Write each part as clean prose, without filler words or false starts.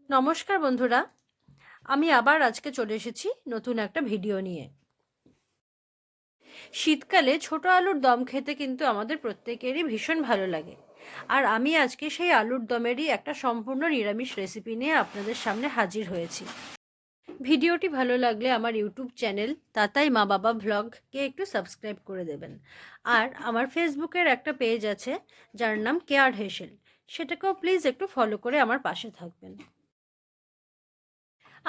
নমস্কার বন্ধুরা, আমি আবার আজকে চলে এসেছি নতুন একটা ভিডিও নিয়ে। শীতকালে ছোট আলুর দম খেতে কিন্তু আমাদের প্রত্যেকেরই ভীষণ ভালো লাগে। আর আমি আজকে সেই আলুর দমেরই একটা সম্পূর্ণ নিরামিষ রেসিপি নিয়ে আপনাদের সামনে হাজির হয়েছি। ভিডিওটি ভালো লাগলে আমার ইউটিউব চ্যানেল তাতাই মা বাবা ভ্লগকে একটু সাবস্ক্রাইব করে দেবেন। আর আমার ফেসবুকের একটা পেজ আছে যার নাম কেয়ার হেসেল, সেটাকেও প্লিজ একটু ফলো করে আমার পাশে থাকবেন।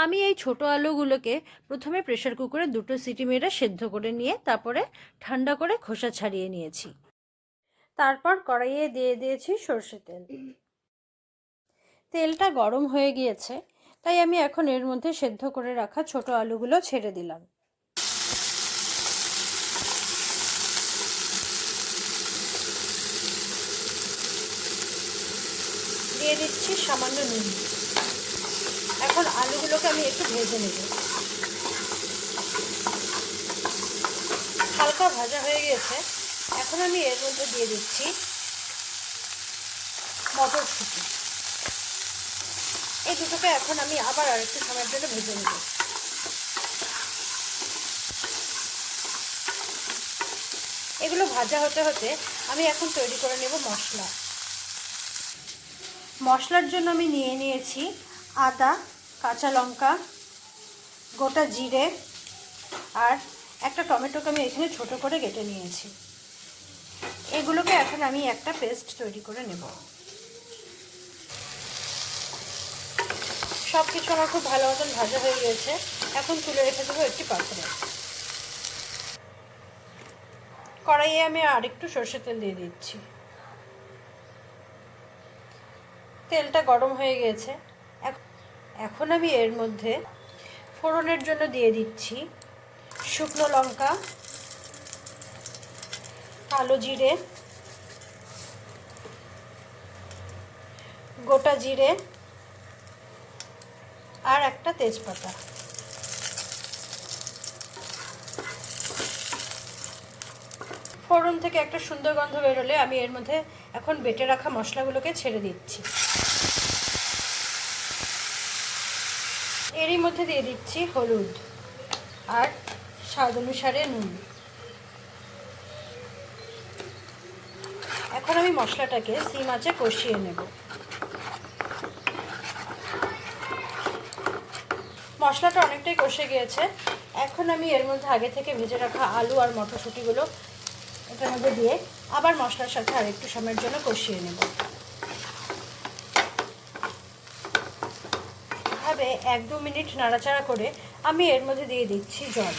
আমি এই ছোট আলুগুলোকে প্রথমে প্রেসার কুকারে 2টো সিটি মেরে সেদ্ধ করে নিয়ে তারপরে ঠান্ডা করে খোসা ছাড়িয়ে নিয়েছি। তারপর কড়াইয়ে দিয়ে দিয়েছি সর্ষে তেল। তেলটা গরম হয়ে গিয়েছে, তাই আমি এখন এর মধ্যে সেদ্ধ করে রাখা ছোট আলুগুলো ছেড়ে দিলাম। দিয়ে দিচ্ছি সামান্য নুন। এখন আলুগুলোকে আমি একটু ভেজে নেব। হালকা ভাজা হয়ে গেছে, এখন আমি এর মধ্যে দিয়ে দিচ্ছি মটরশুঁটি। এই দুটোকে এখন আমি আবার আরেকটু সময়ের জন্য ভেজে নেব। এগুলো ভাজা হতে হতে আমি এখন তৈরি করে নেব মশলা। মশলার জন্য আমি নিয়ে নিয়েছি আদা, কাঁচা লঙ্কা, গোটা জিরে আর একটা টমেটোকে আমি এখানে ছোটো করে কেটে নিয়েছি। এগুলোকে এখন আমি একটা পেস্ট তৈরি করে নেব। সব কিছু আমার খুব ভালো মতন ভাজা হয়ে গিয়েছে, এখন তুলে রেখে দেবো একটি পাত্রে। কড়াইয়ে আমি আরেকটু সরষের তেল দিয়ে দিচ্ছি। তেলটা গরম হয়ে গেছে, এখন আমি এর মধ্যে ফোড়নের জন্য দিয়ে দিচ্ছি শুকনো লঙ্কা, কালো জিরে, গোটা জিরে আর একটা তেজপাতা। ফোড়ন থেকে একটা সুন্দর গন্ধ বেরোলে আমি এর মধ্যে এখন বেটে রাখা মশলাগুলোকে ছেড়ে দিচ্ছি। এরই মধ্যে দিয়ে দিচ্ছি হলুদ আর স্বাদ অনুসারে নুন। এখন আমি মশলাটাকে সিম আঁচে কষিয়ে নেব। মশলাটা অনেকটাই কষে গিয়েছে, এখন আমি এর মধ্যে আগে থেকে ভেজে রাখা আলু আর মটরশুঁটিগুলো এটার মধ্যে দিয়ে আবার মশলার সাথে আরেকটু সময়ের জন্য কষিয়ে নেব। এভাবে 1-2 মিনিট নাড়াচাড়া করে আমি এর মধ্যে দিয়ে দিচ্ছি জল।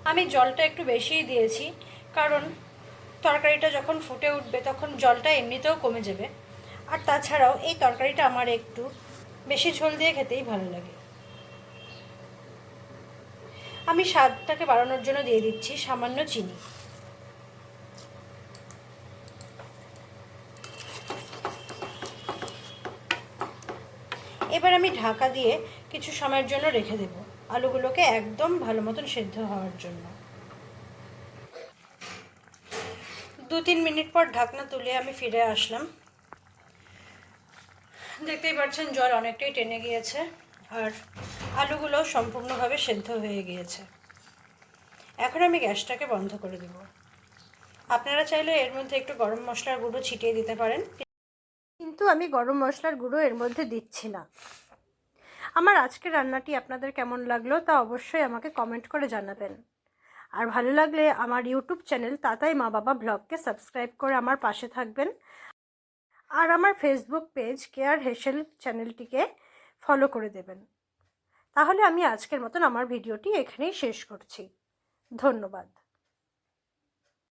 আমি জলটা একটু বেশিই দিয়েছি, কারণ তরকারিটা যখন ফুটে উঠবে তখন জলটা এমনিতেও কমে যাবে। আর তাছাড়াও এই তরকারিটা আমার একটু বেশি ঝোল দিয়ে খেতেই ভালো লাগে। আমি স্বাদটাকে বাড়ানোর জন্য দিয়ে দিচ্ছি সামান্য চিনি। এবার আমি ঢাকা দিয়ে কিছু সময়ের জন্য রেখে দেব, আলুগুলোকে একদম ভালো মতন সেদ্ধ হওয়ার জন্য। 2-3 মিনিট পর ঢাকনা তুলে আমি ফিরে আসলাম। দেখতেই পাচ্ছেন জল অনেকটাই টেনে গিয়েছে আর আলুগুলো সম্পূর্ণভাবে সেদ্ধ হয়ে গিয়েছে। এখন আমি গ্যাসটাকে বন্ধ করে দেব। আপনারা চাইলে এর মধ্যে একটু গরম মশলার গুঁড়ো ছিটিয়ে দিতে পারেন, কিন্তু আমি গরম মশলার গুঁড়ো এর মধ্যে দিচ্ছি না। আমার আজকের রান্নাটি আপনাদের কেমন লাগলো তা অবশ্যই আমাকে কমেন্ট করে জানাবেন। আর ভালো লাগলে আমার ইউটিউব চ্যানেল তাতাই মা বাবা ব্লগকে সাবস্ক্রাইব করে আমার পাশে থাকবেন। আর আমার ফেসবুক পেজ কেয়ার হেসেল চ্যানেলটিকে ফলো করে দেবেন। তাহলে আমি আজকের মতন আমার ভিডিওটি এখানেই শেষ করছি। ধন্যবাদ।